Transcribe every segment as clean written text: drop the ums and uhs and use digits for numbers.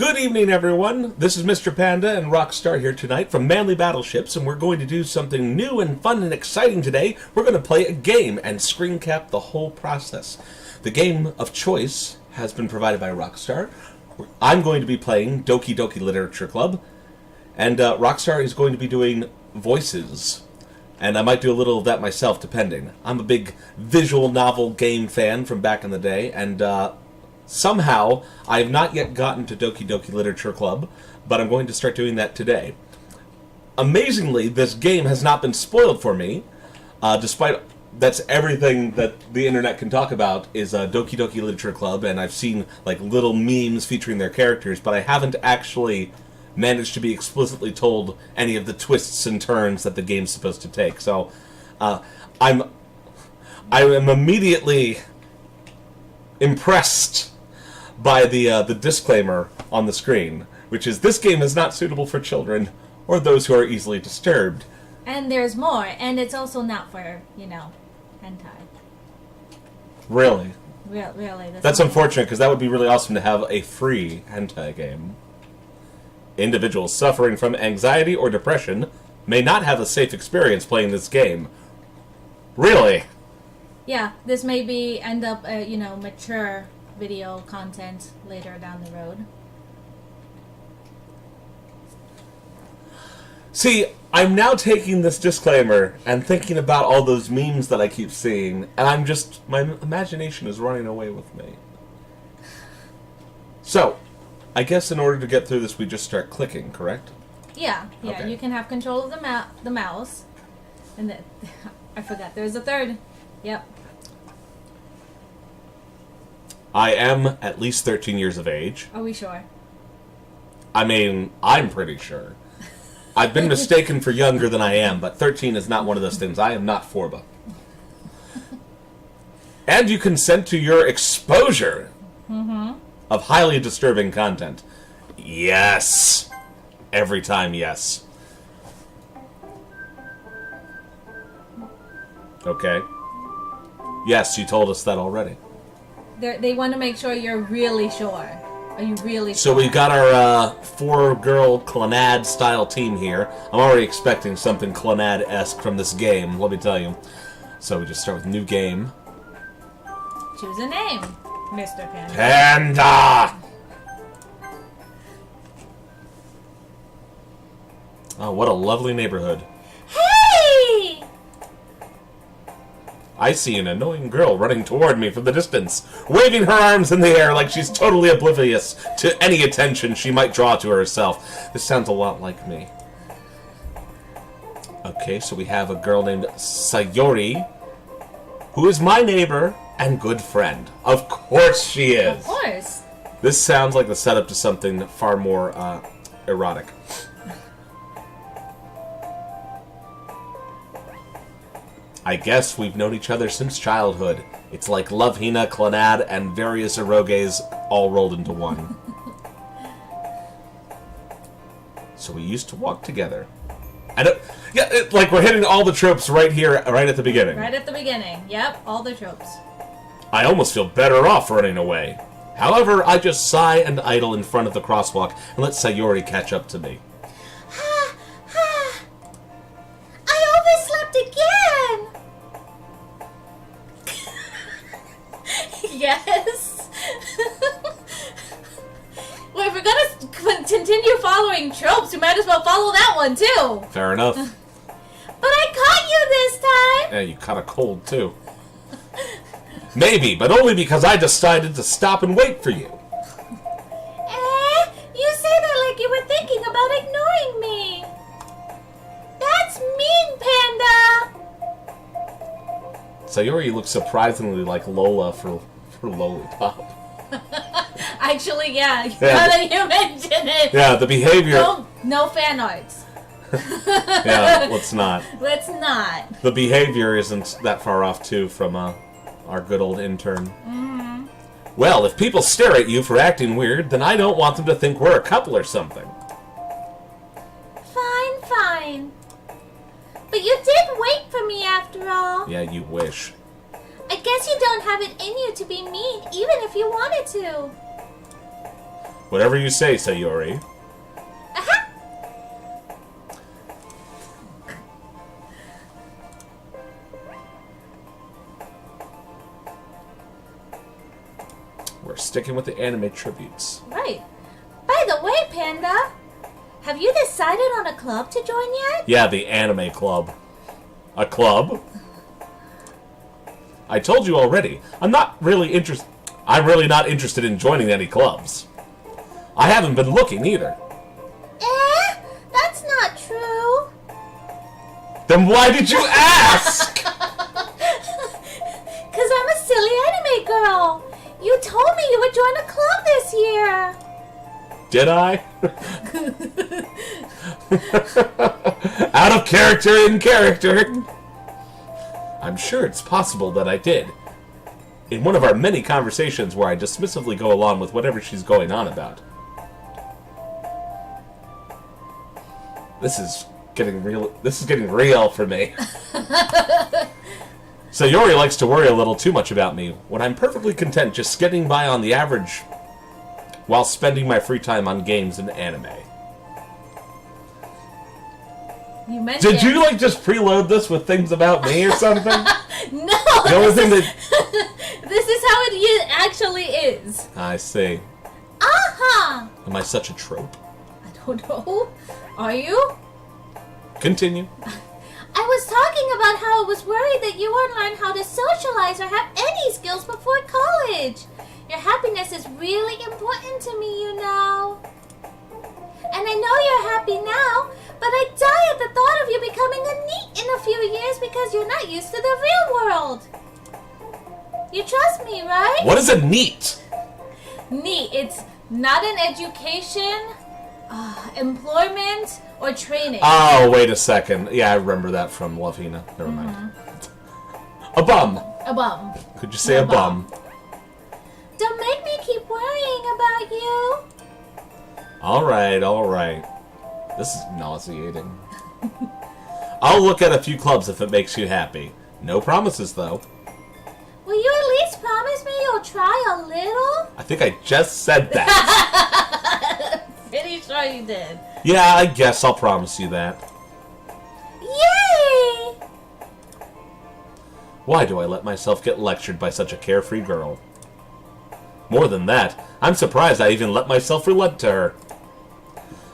Good evening, everyone. This is Mr. Panda and Roxstar here tonight from Manly Battleships, and we're going to do something new and fun and exciting today. We're going to play a game and screen cap the whole process. The game of choice has been provided by Roxstar. I'm going to be playing Doki Doki Literature Club, and Roxstar is going to be doing voices. And I might do a little of that myself, depending. I'm a big visual novel game fan from back in the day, and somehow I have not yet gotten to Doki Doki Literature Club, but I'm going to start doing that today. Amazingly, this game has not been spoiled for me, despite that's everything that the internet can talk about is Doki Doki Literature Club, and I've seen like little memes featuring their characters, but I haven't actually managed to be explicitly told any of the twists and turns that the game's supposed to take. So I am immediately impressed by the disclaimer on the screen, which is this game is not suitable for children or those who are easily disturbed. And there's more, and it's also not for, hentai. Really? Really. That's unfortunate, because that would be really awesome to have a free hentai game. Individuals suffering from anxiety or depression may not have a safe experience playing this game. Really? Yeah, this may end up, mature video content later down the road. See, I'm now taking this disclaimer and thinking about all those memes that I keep seeing, and my imagination is running away with me. So, I guess in order to get through this, we just start clicking, correct? Yeah. Okay. You can have control of the mouse. And I forgot, there's a third. Yep. I am at least 13 years of age. Are we sure? I mean, I'm pretty sure. I've been mistaken for younger than I am, but 13 is not one of those things. I am not Forba. And you consent to your exposure of highly disturbing content. Yes. Every time, yes. Okay. Yes, you told us that already. They want to make sure you're really sure. Are you really sure? So we've got our four-girl Clannad-style team here. I'm already expecting something Clannad-esque from this game, let me tell you. So we just start with new game. Choose a name, Mr. Panda. Panda! Oh, what a lovely neighborhood. Hey! I see an annoying girl running toward me from the distance, waving her arms in the air like she's totally oblivious to any attention she might draw to herself. This sounds a lot like me. Okay, so we have a girl named Sayori, who is my neighbor and good friend. Of course she is! Of course! This sounds like the setup to something far more erotic. I guess we've known each other since childhood. It's like Love Hina, Clannad, and various eroges all rolled into one. So we used to walk together. Like we're hitting all the tropes right here, right at the beginning. Right at the beginning. Yep, all the tropes. I almost feel better off running away. However, I just sigh and idle in front of the crosswalk and let Sayori catch up to me. I overslept again! Yes. Well, if we're gonna continue following tropes, we might as well follow that one too. Fair enough. But I caught you this time. Yeah, you caught a cold too. Maybe, but only because I decided to stop and wait for you. You say that like you were thinking about ignoring me. That's mean, Panda. Sayori looks surprisingly like Lola for Lollipop. Actually, yeah. Now that you mention it. Yeah, the behavior... No fan arts. Yeah, let's not. Let's not. The behavior isn't that far off, too, from our good old intern. Mm-hmm. Well, if people stare at you for acting weird, then I don't want them to think we're a couple or something. Fine. But you did wait for me after all. Yeah, you wish. I guess you don't have it in you to be mean, even if you wanted to. Whatever you say, Sayori. Aha! We're sticking with the anime tributes. Right. By the way, Panda, have you decided on a club to join yet? Yeah, the anime club. A club? I told you already. I'm really not interested in joining any clubs. I haven't been looking either. That's not true. Then why did you ask? Because I'm a silly anime girl. You told me you would join a club this year. Did I? Out of character, in character. I'm sure it's possible that I did. In one of our many conversations where I dismissively go along with whatever she's going on about. This is getting real for me. Sayori likes to worry a little too much about me, when I'm perfectly content just getting by on the average while spending my free time on games and anime. You mentioned... Did you, just preload this with things about me or something? No! The only thing that... This is how it actually is. I see. Uh-huh! Am I such a trope? I don't know. Are you? Continue. I was talking about how I was worried that you wouldn't learn how to socialize or have any skills before college. Your happiness is really important to me, you know. And I know you're happy now, but I die at the thought of you becoming a NEET in a few years because you're not used to the real world. You trust me, right? What is a NEET? NEET, it's not an education, employment, or training. Oh, wait a second. Yeah, I remember that from Love Hina. Never mind. A bum. A bum. Could you say a bum? Don't make me keep worrying about you. Alright, alright. This is nauseating. I'll look at a few clubs if it makes you happy. No promises, though. Will you at least promise me you'll try a little? I think I just said that. Pretty sure you did. Yeah, I guess I'll promise you that. Yay! Why do I let myself get lectured by such a carefree girl? More than that, I'm surprised I even let myself relent to her.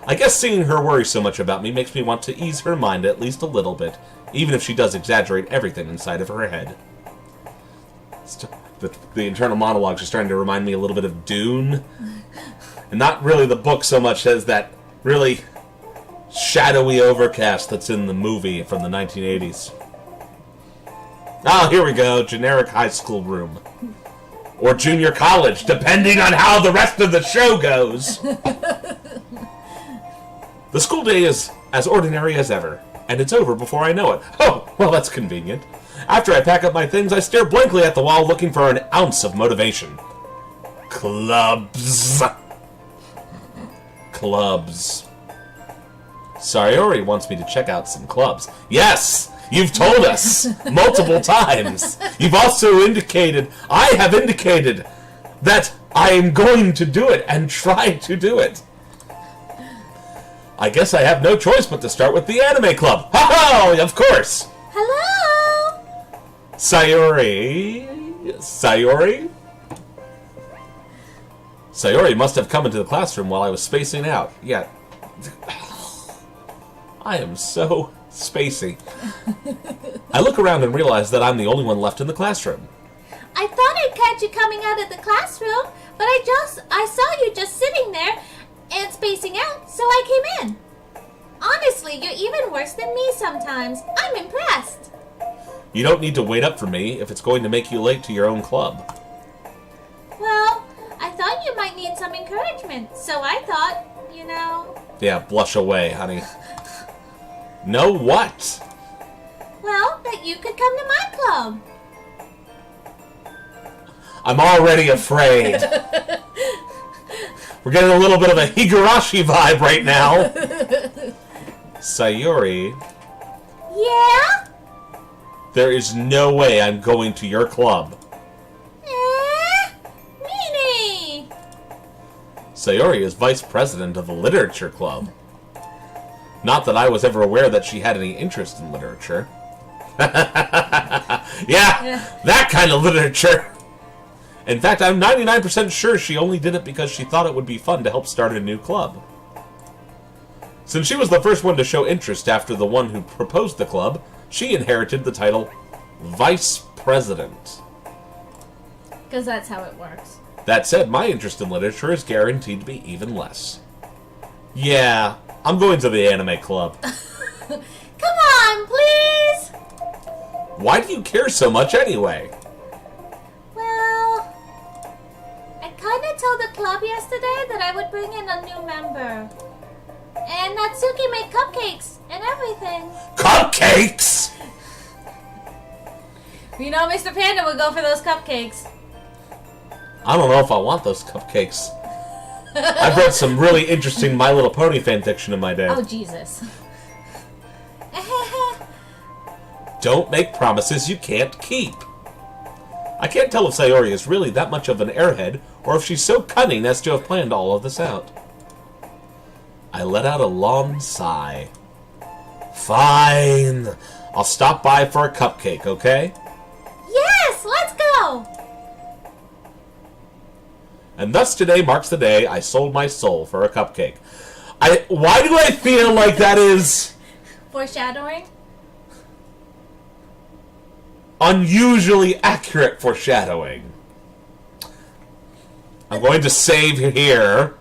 I guess seeing her worry so much about me makes me want to ease her mind at least a little bit, even if she does exaggerate everything inside of her head. The internal monologues are starting to remind me a little bit of Dune. And not really the book so much as that really shadowy overcast that's in the movie from the 1980s. Oh, here we go. Generic high school room. Or junior college, depending on how the rest of the show goes. The school day is as ordinary as ever, and it's over before I know it. Oh, well, that's convenient. After I pack up my things, I stare blankly at the wall looking for an ounce of motivation. Clubs. Clubs. Sayori wants me to check out some clubs. Yes! You've told us multiple times. You've also indicated, I have indicated, that I am going to do it and try to do it. I guess I have no choice but to start with the anime club. Ha-ha! Of course! Hello? Sayori? Sayori must have come into the classroom while I was spacing out. Yeah. I am so spacey. I look around and realize that I'm the only one left in the classroom. I thought I'd catch you coming out of the classroom, but I saw you just sitting there and spacing out, so I came in. Honestly, you're even worse than me sometimes. I'm impressed. You don't need to wait up for me if it's going to make you late to your own club. Well, I thought you might need some encouragement, so I thought, you know... Yeah, blush away, honey. No what? Well, that you could come to my club. I'm already afraid. We're getting a little bit of a Higurashi vibe right now. Sayori. Yeah? There is no way I'm going to your club. Meanie! Sayori is vice president of the Literature Club. Not that I was ever aware that she had any interest in literature. Yeah, that kind of literature. In fact, I'm 99% sure she only did it because she thought it would be fun to help start a new club. Since she was the first one to show interest after the one who proposed the club, she inherited the title Vice President. Because that's how it works. That said, my interest in literature is guaranteed to be even less. Yeah, I'm going to the anime club. Come on, please! Why do you care so much anyway? Well, I kinda told the club yesterday that I would bring in a new member. And Natsuki made cupcakes and everything. Cupcakes?! You know Mr. Panda would go for those cupcakes. I don't know if I want those cupcakes. I've read some really interesting My Little Pony fanfiction in my day. Oh, Jesus. Don't make promises you can't keep. I can't tell if Sayori is really that much of an airhead, or if she's so cunning as to have planned all of this out. I let out a long sigh. Fine. I'll stop by for a cupcake, okay? Yes, let's go! And thus today marks the day I sold my soul for a cupcake. Why do I feel like that is... Foreshadowing? unusually accurate foreshadowing. I'm going to save here.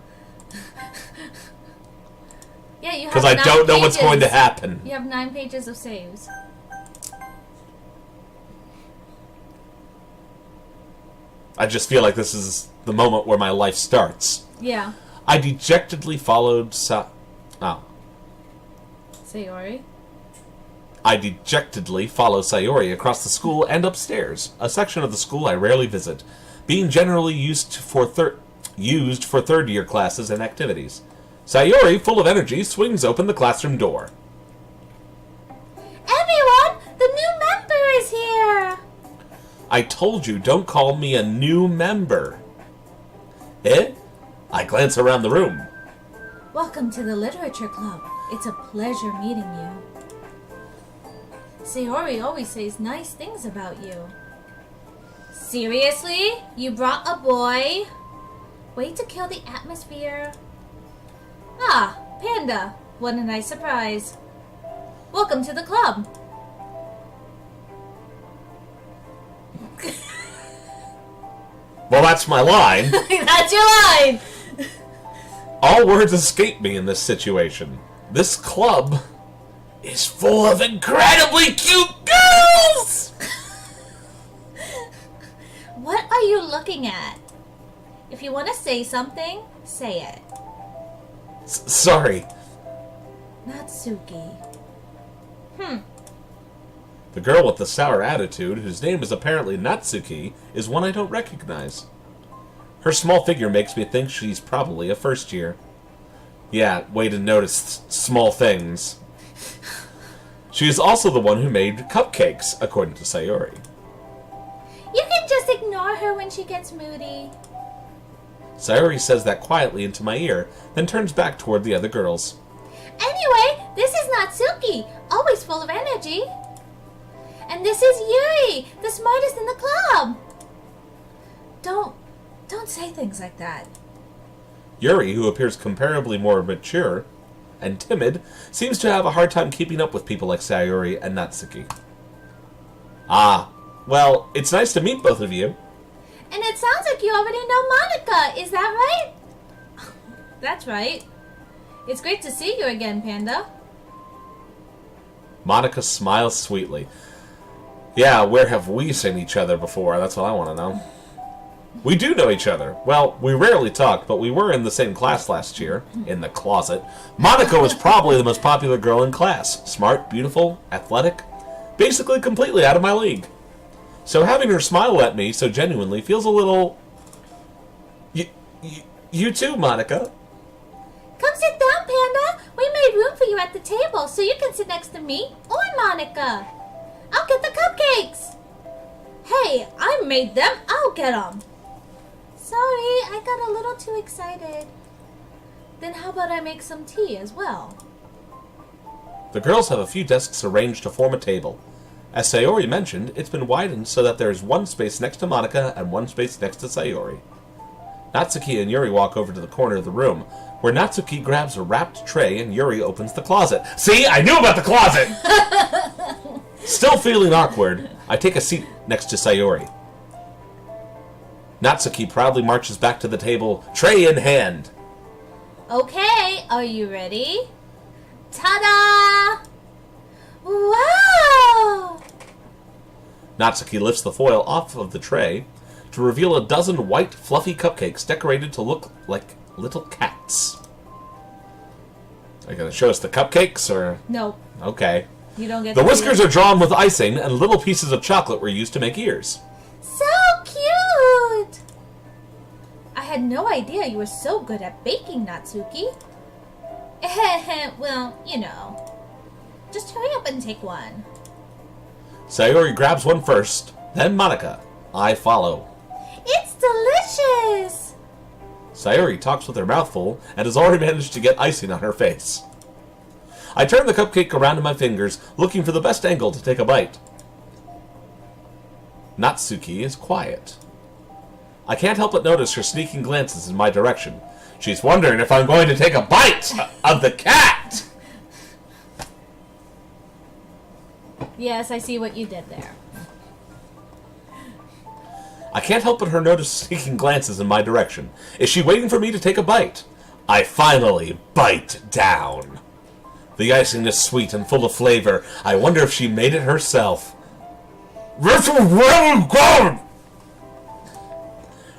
Yeah, you have because I don't know what's going to happen. You have 9 pages of saves. I just feel like this is the moment where my life starts. Yeah. I dejectedly followed Sayori? I dejectedly follow Sayori across the school and upstairs, a section of the school I rarely visit, being generally used for third-year classes and activities. Sayori, full of energy, swings open the classroom door. Everyone! The new member is here! I told you, don't call me a new member. Eh? I glance around the room. Welcome to the Literature Club. It's a pleasure meeting you. Sayori always says nice things about you. Seriously? You brought a boy? Way to kill the atmosphere. Ah, Panda. What a nice surprise. Welcome to the club. Well, that's my line. That's your line! All words escape me in this situation. This club is full of incredibly cute girls! What are you looking at? If you want to say something, say it. Sorry. Natsuki. The girl with the sour attitude, whose name is apparently Natsuki, is one I don't recognize. Her small figure makes me think she's probably a first year. Yeah, way to notice small things. She is also the one who made cupcakes, according to Sayori. You can just ignore her when she gets moody. Sayori says that quietly into my ear, then turns back toward the other girls. Anyway, this is Natsuki, always full of energy. And this is Yuri, the smartest in the club. Don't say things like that. Yuri, who appears comparably more mature and timid, seems to have a hard time keeping up with people like Sayori and Natsuki. Ah, well, it's nice to meet both of you. And it sounds like you already know Monica, is that right? That's right. It's great to see you again, Panda. Monica smiles sweetly. Yeah, where have we seen each other before? That's what I want to know. We do know each other. Well, we rarely talk, but we were in the same class last year, in the closet. Monica was probably the most popular girl in class. Smart, beautiful, athletic, basically completely out of my league. So having her smile at me so genuinely feels a little... You too, Monica. Come sit down, Panda. We made room for you at the table, so you can sit next to me or Monica. I'll get the cupcakes. Hey, I made them. I'll get them. Sorry, I got a little too excited. Then how about I make some tea as well? The girls have a few desks arranged to form a table. As Sayori mentioned, it's been widened so that there is one space next to Monika and one space next to Sayori. Natsuki and Yuri walk over to the corner of the room, where Natsuki grabs a wrapped tray and Yuri opens the closet. See, I knew about the closet! Still feeling awkward, I take a seat next to Sayori. Natsuki proudly marches back to the table, tray in hand. Okay, are you ready? Ta-da! Wow! Natsuki lifts the foil off of the tray to reveal a dozen white, fluffy cupcakes decorated to look like little cats. Are you going to show us the cupcakes, or...? Nope. Okay. You don't get The whiskers are drawn with icing, and little pieces of chocolate were used to make ears. So cute! I had no idea you were so good at baking, Natsuki. Well, you know. Just hurry up and take one. Sayori grabs one first, then Monika. I follow. It's delicious! Sayori talks with her mouth full and has already managed to get icing on her face. I turn the cupcake around in my fingers, looking for the best angle to take a bite. Natsuki is quiet. I can't help but notice her sneaking glances in my direction. She's wondering if I'm going to take a bite of the cat! Yes, I see what you did there. I can't help but her notice sneaking glances in my direction. Is she waiting for me to take a bite? I finally bite down. The icing is sweet and full of flavor. I wonder if she made it herself. This is really good!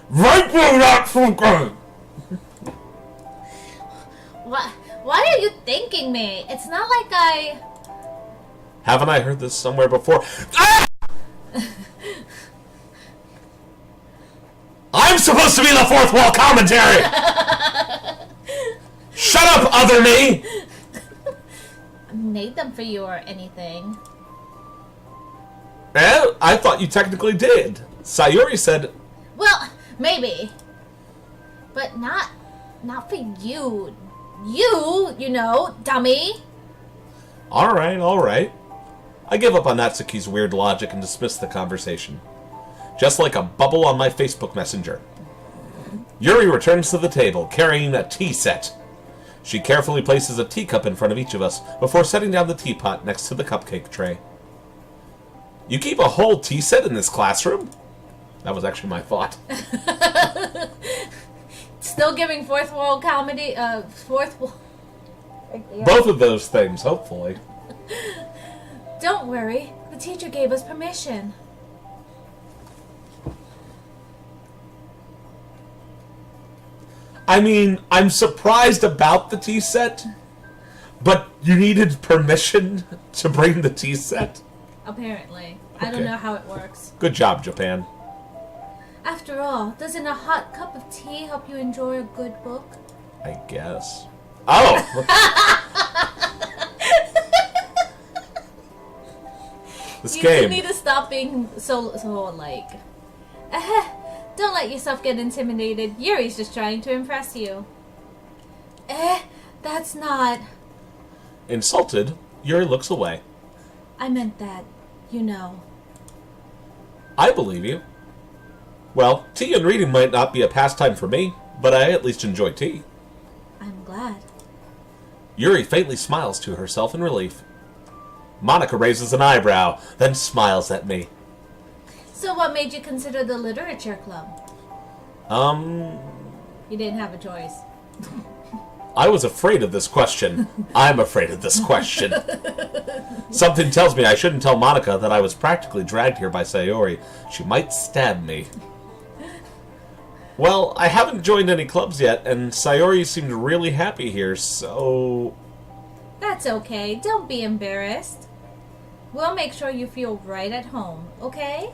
Right where that's so good! Why are you thanking me? It's not like I... Haven't I heard this somewhere before? Ah! I'm supposed to be the fourth wall commentary! Shut up, other me! I made them for you or anything. Well, I thought you technically did. Sayori said... Well, maybe. But not for you. You know, dummy. Alright. I give up on Natsuki's weird logic and dismiss the conversation. Just like a bubble on my Facebook Messenger. Yuri returns to the table, carrying a tea set. She carefully places a teacup in front of each of us before setting down the teapot next to the cupcake tray. You keep a whole tea set in this classroom? That was actually my thought. Still giving fourth wall comedy, fourth wall... Both of those things, hopefully. Don't worry, the teacher gave us permission. I mean, I'm surprised about the tea set, but you needed permission to bring the tea set? Apparently. I don't Okay. know how it works. Good job, Japan. After all, doesn't a hot cup of tea help you enjoy a good book? I guess. Oh! This You game. need to stop being so like... Don't let yourself get intimidated. Yuri's just trying to impress you. That's not... Insulted, Yuri looks away. I meant that, you know. I believe you. Well, tea and reading might not be a pastime for me, but I at least enjoy tea. I'm glad. Yuri faintly smiles to herself in relief. Monika raises an eyebrow, then smiles at me. So what made you consider the literature club? You didn't have a choice. I was afraid of this question. I'm afraid of this question. Something tells me I shouldn't tell Monika that I was practically dragged here by Sayori. She might stab me. Well, I haven't joined any clubs yet, and Sayori seemed really happy here, so... That's okay. Don't be embarrassed. We'll make sure you feel right at home, okay?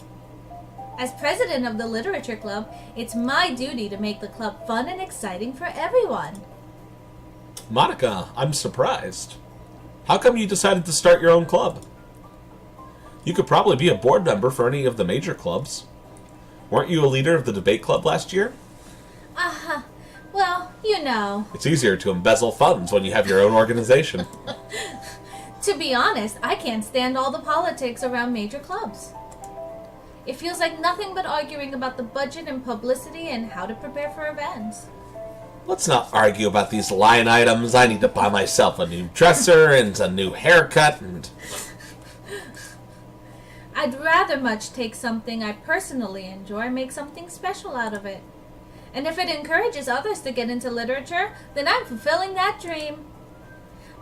As president of the literature club, it's my duty to make the club fun and exciting for everyone. Monika, I'm surprised. How come you decided to start your own club? You could probably be a board member for any of the major clubs. Weren't you a leader of the debate club last year? Well, You know. It's easier to embezzle funds when you have your own organization. To be honest, I can't stand all the politics around major clubs. It feels like nothing but arguing about the budget and publicity and how to prepare for events. Let's not argue about these line items. I need to buy myself a new dresser and a new haircut and... I'd rather much take something I personally enjoy and make something special out of it. And if it encourages others to get into literature, then I'm fulfilling that dream.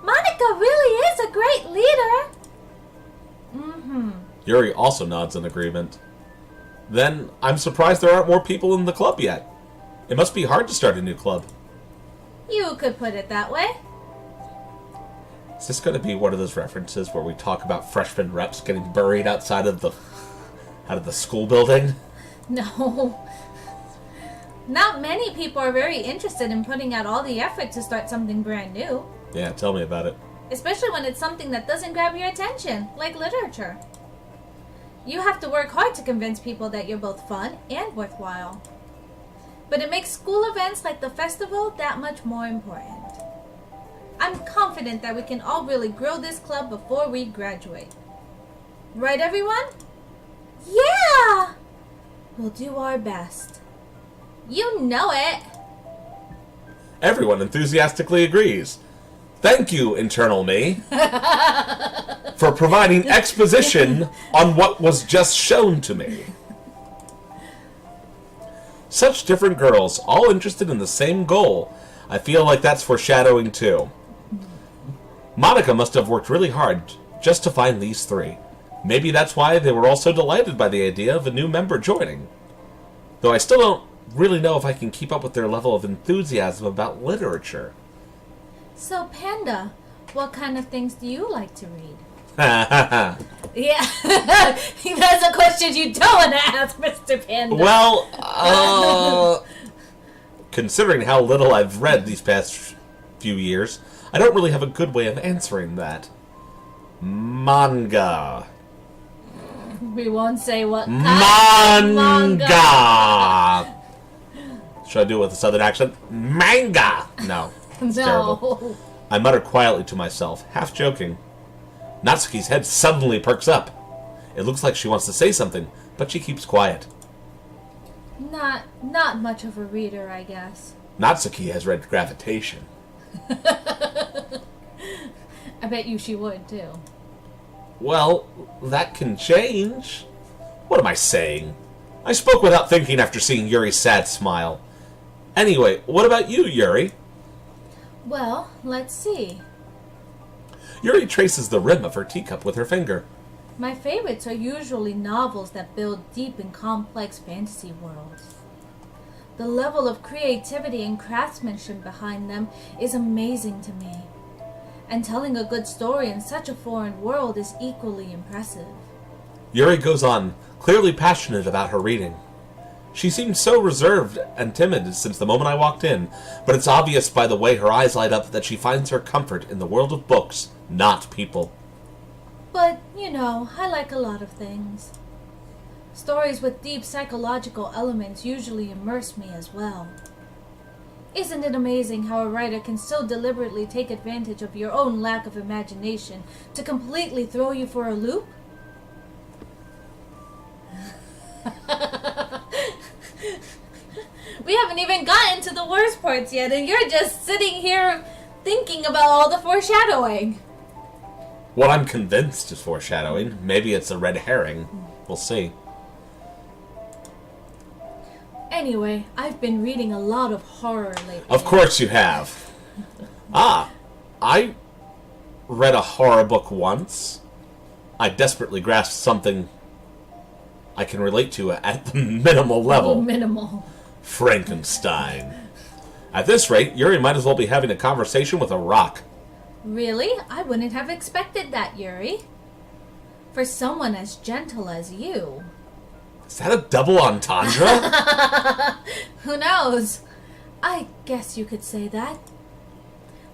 Monica really is a great leader. Yuri also nods in agreement. Then, I'm surprised there aren't more people in the club yet. It must be hard to start a new club. You could put it that way. Is this going to be one of those references where we talk about freshman reps getting buried outside of the school building? No. Not many people are very interested in putting out all the effort to start something brand new. Yeah, tell me about it. Especially when it's something that doesn't grab your attention, like literature. You have to work hard to convince people that you're both fun and worthwhile. But it makes school events like the festival that much more important. I'm confident that we can all really grow this club before we graduate. Right, everyone? Yeah! We'll do our best. You know it! Everyone enthusiastically agrees. Thank you, internal me, for providing exposition on what was just shown to me. Such different girls, all interested in the same goal. I feel like that's foreshadowing too. Monica must have worked really hard just to find these three. Maybe that's why they were all so delighted by the idea of a new member joining. Though I still don't really know if I can keep up with their level of enthusiasm about literature. So, Panda, what kind of things do you like to read? Ha Yeah, that's a question you don't want to ask, Mr. Panda. Well, considering how little I've read these past few years, I don't really have a good way of answering that. Manga. We won't say what kind of Manga! Should I do it with a southern accent? Manga! No. It's terrible. I mutter quietly to myself, half joking. Natsuki's head suddenly perks up. It looks like she wants to say something, but she keeps quiet. Not much of a reader, I guess. Natsuki has read Gravitation. I bet you she would, too. Well, that can change. What am I saying? I spoke without thinking after seeing Yuri's sad smile. Anyway, what about you, Yuri? Well, let's see. Yuri traces the rim of her teacup with her finger. My favorites are usually novels that build deep and complex fantasy worlds. The level of creativity and craftsmanship behind them is amazing to me. And telling a good story in such a foreign world is equally impressive. Yuri goes on, clearly passionate about her reading. She seemed so reserved and timid since the moment I walked in, but it's obvious by the way her eyes light up that she finds her comfort in the world of books, not people. But, you know, I like a lot of things. Stories with deep psychological elements usually immerse me as well. Isn't it amazing how a writer can so deliberately take advantage of your own lack of imagination to completely throw you for a loop? We haven't even gotten to the worst parts yet, and you're just sitting here thinking about all the foreshadowing. What I'm convinced is foreshadowing. Maybe it's a red herring. We'll see. Anyway, I've been reading a lot of horror lately. Of course you have. I read a horror book once. I desperately grasped something I can relate to at the minimal level. Oh, minimal. Frankenstein. At this rate, Yuri might as well be having a conversation with a rock. Really? I wouldn't have expected that, Yuri. For someone as gentle as you. Is that a double entendre? Who knows? I guess you could say that.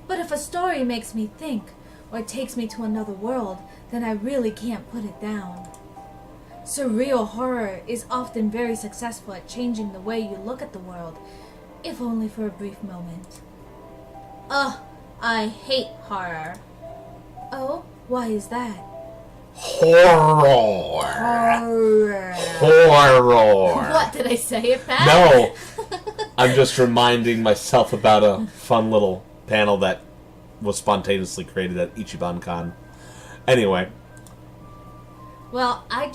But if a story makes me think, or takes me to another world, then I really can't put it down. Surreal horror is often very successful at changing the way you look at the world. if only for a brief moment. Ugh, I hate horror. Oh, why is that? Horror. Horror. What, did I say it bad? No. I'm just reminding myself about a fun little panel that was spontaneously created at Ichiban Con. Anyway. Well, I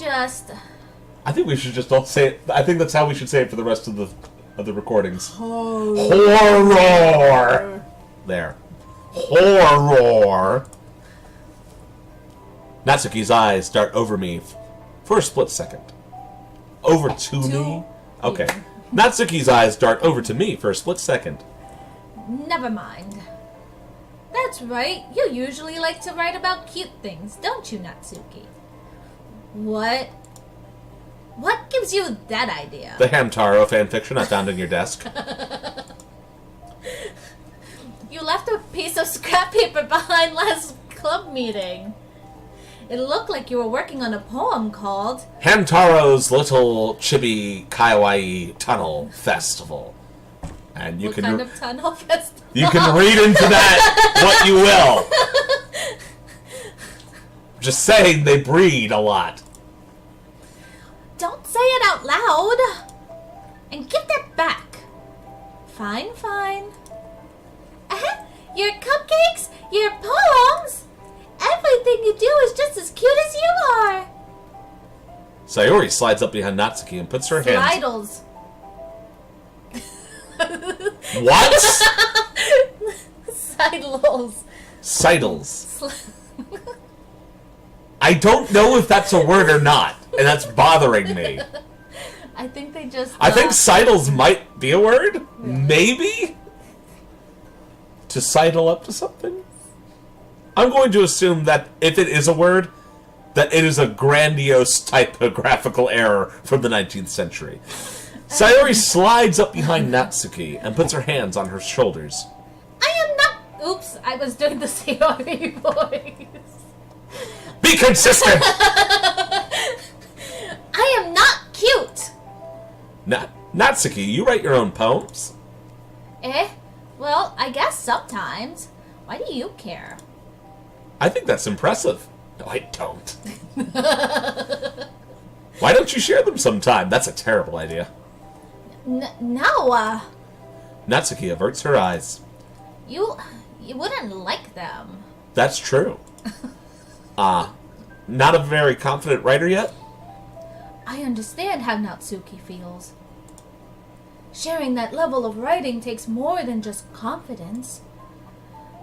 think we should just all say it. I think that's how we should say it for the rest of the recordings. Horror. There. Horror. Natsuki's eyes dart over me for a split second. Over to me? Okay. Yeah. Natsuki's eyes dart over to me for a split second. Never mind. That's right. You usually like to write about cute things, don't you, Natsuki? What gives you that idea? The Hamtaro fanfiction I found in your desk. You left a piece of scrap paper behind last club meeting. It looked like you were working on a poem called Hamtaro's Little Chibi Kawaii Tunnel Festival. And you what can kind of tunnel festival? You can read into that what you will. Just saying, they breed a lot. Don't say it out loud. And give that back. Fine. Your cupcakes, your poems, everything you do is just as cute as you are. Sayori slides up behind Natsuki and puts her hands... Slidles. What? Sidles. Sidles. I don't know if that's a word or not, and that's bothering me. I think they just... I think sidles might be a word? Yeah. Maybe? To sidle up to something? I'm going to assume that if it is a word, that it is a grandiose typographical error from the 19th century. Sayori slides up behind Natsuki and puts her hands on her shoulders. I am not... Oops, I was doing the Sayori voice. Be consistent! I am not cute! Natsuki, you write your own poems? Well, I guess sometimes. Why do you care? I think that's impressive. No, I don't. Why don't you share them sometime? That's a terrible idea. No. Natsuki averts her eyes. You wouldn't like them. That's true. Not a very confident writer yet? I understand how Natsuki feels. Sharing that level of writing takes more than just confidence.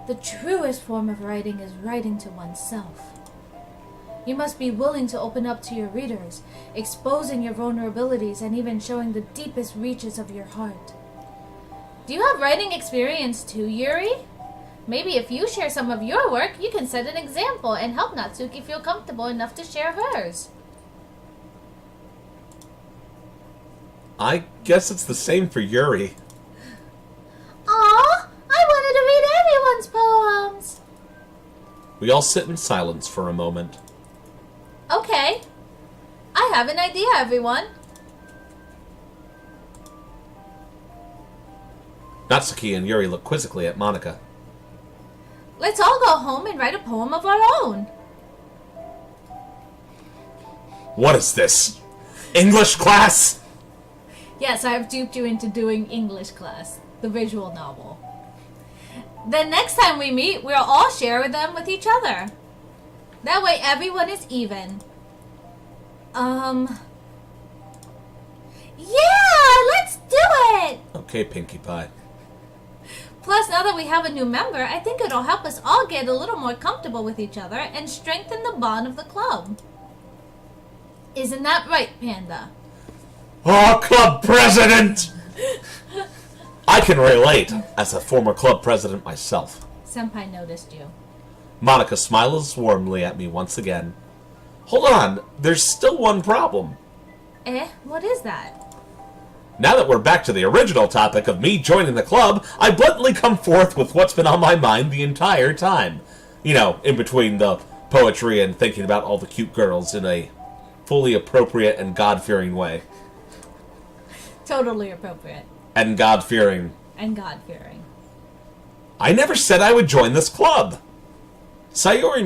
The truest form of writing is writing to oneself. You must be willing to open up to your readers, exposing your vulnerabilities and even showing the deepest reaches of your heart. Do you have writing experience too, Yuri? Maybe if you share some of your work, you can set an example and help Natsuki feel comfortable enough to share hers. I guess it's the same for Yuri. Aw, I wanted to read everyone's poems. We all sit in silence for a moment. Okay. I have an idea, everyone. Natsuki and Yuri look quizzically at Monika. Let's all go home and write a poem of our own. What is this? English class? Yes, I have duped you into doing English class, the visual novel. Then next time we meet, we'll all share them with each other. That way everyone is even. Yeah, let's do it! Okay, Pinkie Pie. Plus, now that we have a new member, I think it'll help us all get a little more comfortable with each other and strengthen the bond of the club. Isn't that right, Panda? Oh, club president! I can relate, as a former club president myself. Senpai noticed you. Monika smiles warmly at me once again. Hold on, there's still one problem. What is that? Now that we're back to the original topic of me joining the club, I bluntly come forth with what's been on my mind the entire time. You know, in between the poetry and thinking about all the cute girls in a fully appropriate and God-fearing way. Totally appropriate. And God-fearing and God-fearing. I never said I would join this club. Sayori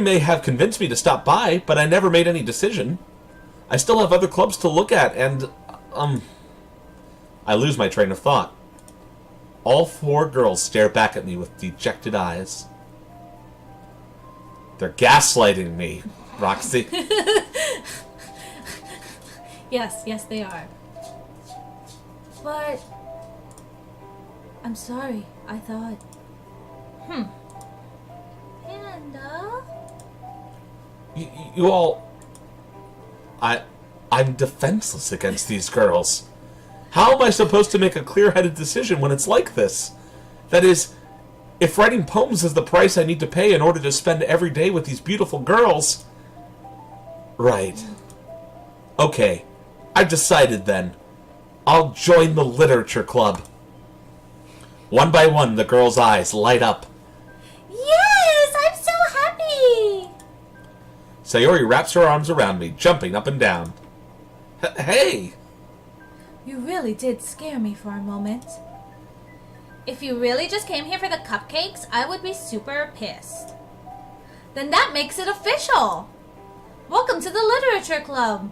may have convinced me to stop by, but I never made any decision. I still have other clubs to look at, and, I lose my train of thought. All 4 girls stare back at me with dejected eyes. They're gaslighting me, Roxy. Yes, they are. But... I'm sorry, I thought... Panda? You all... I'm defenseless against these girls. How am I supposed to make a clear-headed decision when it's like this? That is, if writing poems is the price I need to pay in order to spend every day with these beautiful girls... Right. Okay, I've decided then. I'll join the literature club. One by one, the girls' eyes light up. Yes! I'm so happy! Sayori wraps her arms around me, jumping up and down. Hey! You really did scare me for a moment. If you really just came here for the cupcakes, I would be super pissed. Then that makes it official! Welcome to the literature club!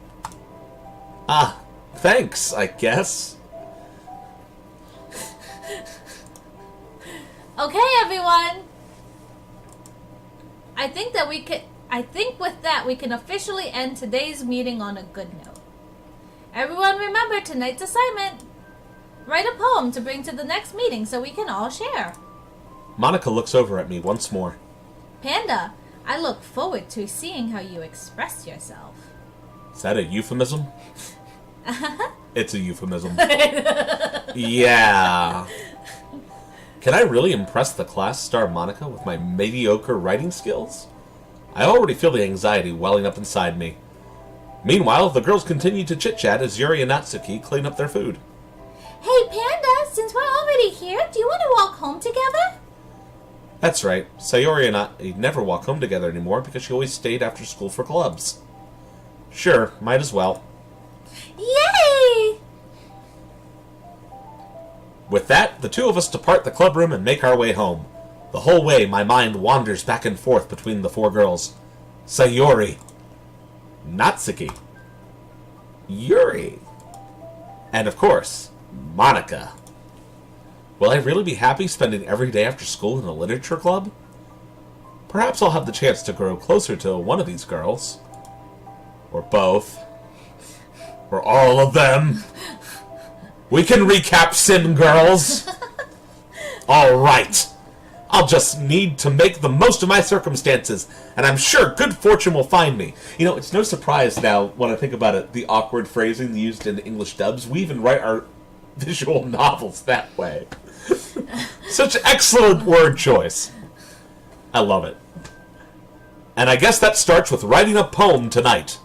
Ah, thanks, I guess. Okay, everyone! I think with that we can officially end today's meeting on a good note. Everyone remember tonight's assignment. Write a poem to bring to the next meeting so we can all share. Monica looks over at me once more. Panda, I look forward to seeing how you express yourself. Is that a euphemism? It's a euphemism. Yeah. Can I really impress the class star Monica with my mediocre writing skills? I already feel the anxiety welling up inside me. Meanwhile, the girls continue to chit-chat as Yuri and Natsuki clean up their food. Hey, Panda, since we're already here, do you want to walk home together? That's right. Sayori and I never walk home together anymore because she always stayed after school for clubs. Sure, might as well. Yay! With that, the 2 of us depart the club room and make our way home. The whole way, my mind wanders back and forth between the 4 girls. Sayori. Natsuki. Yuri. And of course, Monica. Will I really be happy spending every day after school in a literature club? Perhaps I'll have the chance to grow closer to one of these girls. Or both. Or all of them. We can recap Sim, girls. All right. I'll just need to make the most of my circumstances, and I'm sure good fortune will find me. You know, it's no surprise now, when I think about it, the awkward phrasing used in English dubs. We even write our visual novels that way. Such excellent word choice. I love it. And I guess that starts with writing a poem tonight.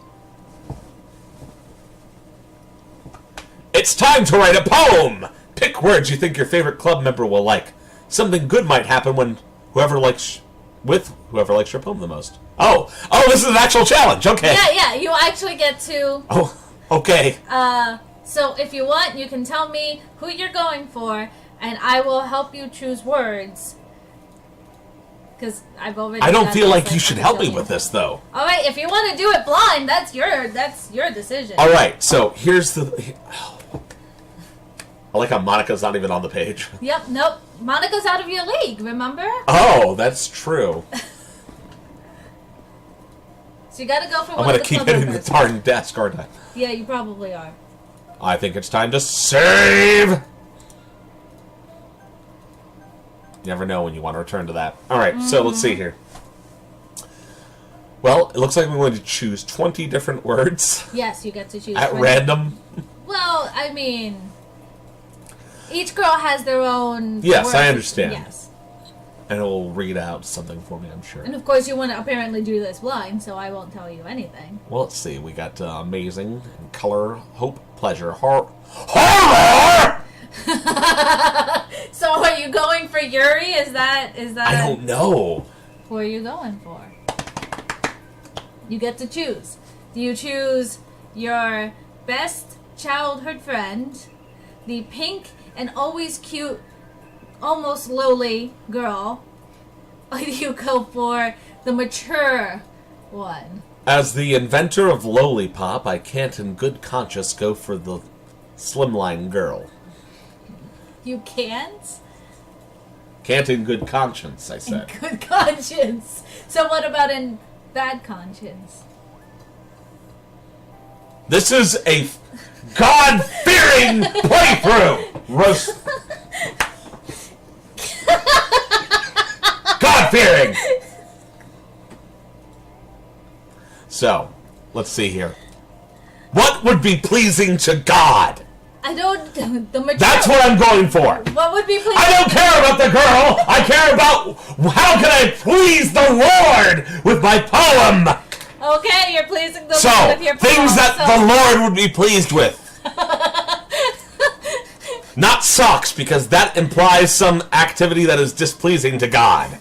It's time to write a poem! Pick words you think your favorite club member will like. Something good might happen when whoever likes your poem the most. Oh, this is an actual challenge. Okay. Yeah, you actually get to... Oh, okay. So if you want, you can tell me who you're going for, and I will help you choose words. Because I've already... I don't feel like you should help me with this, though. Alright, if you want to do it blind, that's your decision. Alright, so here's the... I like how Monica's not even on the page. Yep, nope. Monica's out of your league, remember? Oh, that's true. So you gotta go for I'm one gonna of the keep club hitting the members. darn desk, aren't I? Yeah, you probably are. I think it's time to save! You never know when you want to return to that. Alright, so let's see here. Well, it looks like I'm going to choose 20 different words. Yes, you get to choose At 20. random. Well, I mean... Each girl has their own... Yes, words. I understand. Yes. And it will read out something for me, I'm sure. And of course you want to apparently do this blind, so I won't tell you anything. Well, let's see. We got amazing, color, hope, pleasure, horror! So are you going for Yuri? Is that... I don't know. Who are you going for? You get to choose. Do you choose your best childhood friend, the pink an always cute, almost lowly girl, or do you go for the mature one? As the inventor of Lollipop, I can't in good conscience go for the slimline girl. You can't? Can't in good conscience, I said. In good conscience. So what about in bad conscience? This is a God-fearing playthrough! God-fearing! So, let's see here. What would be pleasing to God? I don't... The mature... That's what I'm going for! What would be pleasing... I don't care about the girl! I care about how can I please the Lord with my poem! Okay, you're pleasing the Lord with your poem. Things that the Lord would be pleased with. Not socks, because that implies some activity that is displeasing to God.